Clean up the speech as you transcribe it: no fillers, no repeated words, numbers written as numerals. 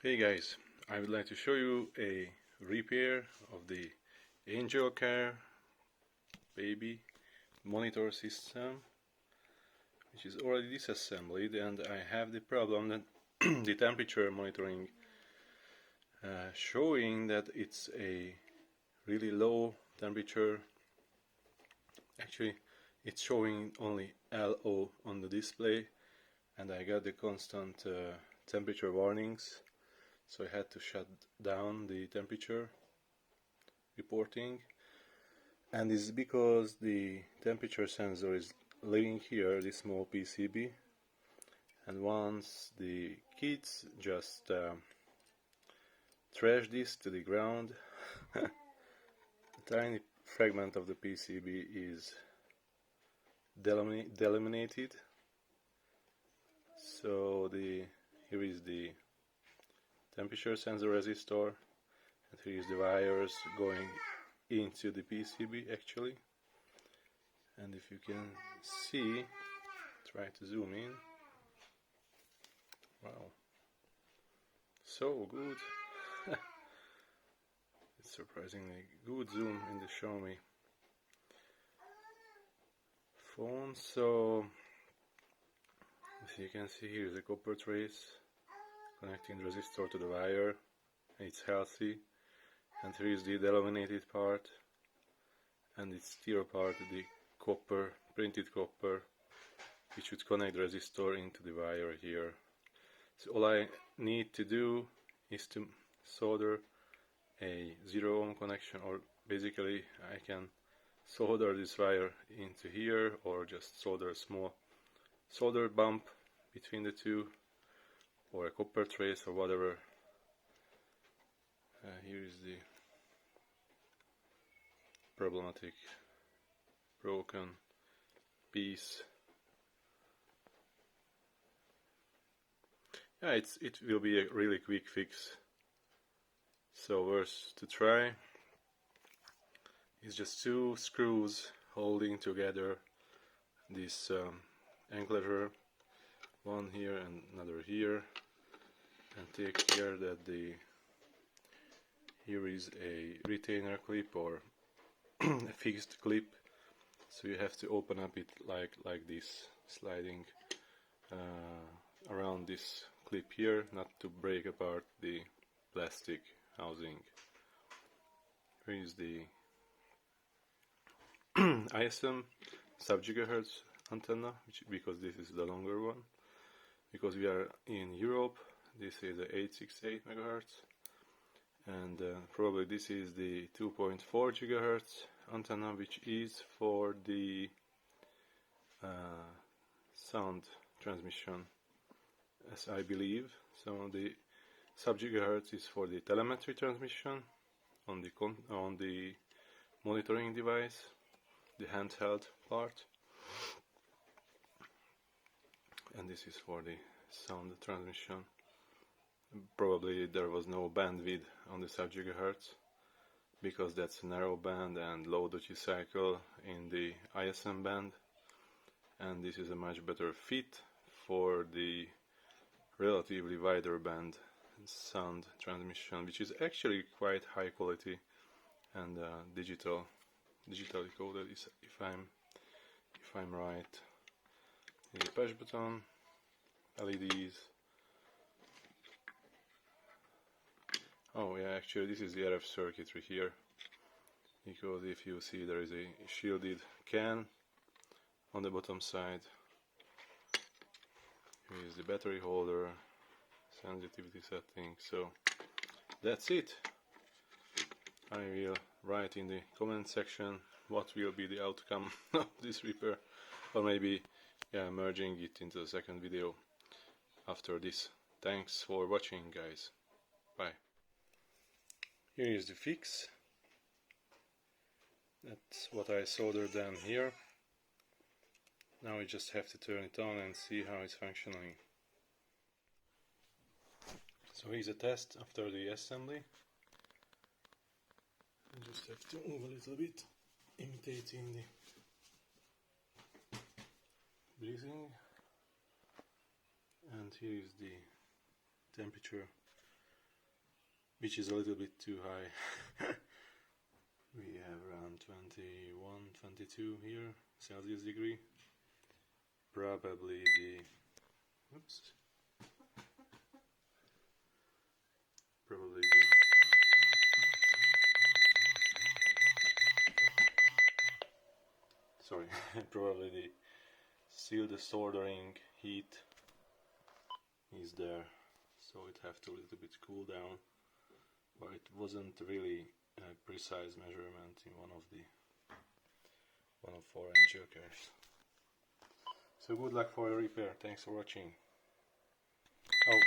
Hey guys, I would like to show you a repair of the Angelcare Baby Monitor system, which is already disassembled, and I have the problem that the temperature monitoring showing that it's a really low temperature. Actually, it's showing only LO on the display, and I got the constant temperature warnings. So I had to shut down the temperature reporting, and it's because the temperature sensor is living here, this small PCB, and once the kids just trash this to the ground, a tiny fragment of the PCB is delamineted. So here is the temperature sensor resistor, and here is the wires going into the PCB actually. And if you can see, try to zoom in. Wow, so good. It's surprisingly good zoom in the Xiaomi phone. So as you can see, here is a copper trace connecting the resistor to the wire. It's healthy, and here is the delaminated part, and its steel part, the copper, printed copper, which would connect the resistor into the wire here. So all I need to do is to solder a 0 ohm connection, or basically I can solder this wire into here, or just solder a small solder bump between the two, or a copper trace or whatever. Here is the problematic broken piece. Yeah, it will be a really quick fix. So worth to try. It's just two screws holding together this enclosure, one here and another here, and take care that here is a retainer clip or a fixed clip, so you have to open up it like this, sliding around this clip here, not to break apart the plastic housing. Here is the ISM sub-gigahertz antenna, because this is the longer one. Because we are in Europe, this is the 868 megahertz, and probably this is the 2.4 gigahertz antenna, which is for the sound transmission, as I believe. So the sub-gigahertz is for the telemetry transmission on the monitoring device, the handheld part, and this is for the sound transmission. Probably there was no bandwidth on the sub-gigahertz, because that's a narrow band and low duty cycle in the ISM band, and this is a much better fit for the relatively wider band sound transmission, which is actually quite high quality and digitally coded, if I'm right. The push button, LEDs. Oh yeah, actually this is the RF circuitry here, because if you see, there is a shielded can on the bottom side. Here is the battery holder, sensitivity setting. So that's it. I will write in the comment section what will be the outcome of this repair, or maybe merging it into the second video after this. Thanks for watching, guys. Bye. Here is the fix. That's what I soldered down here. Now we just have to turn it on and see how it's functioning. So here's a test after the assembly. I just have to move a little bit, imitating the breathing. And here is the temperature which is a little bit too high. We have around 21, 22 here, Celsius degree. Probably the, oops, probably the, sorry, probably the soldering heat is there, so it have to a little bit cool down, but it wasn't really a precise measurement in one of our Angelcares. So good luck for your repair. Thanks for watching. Oh,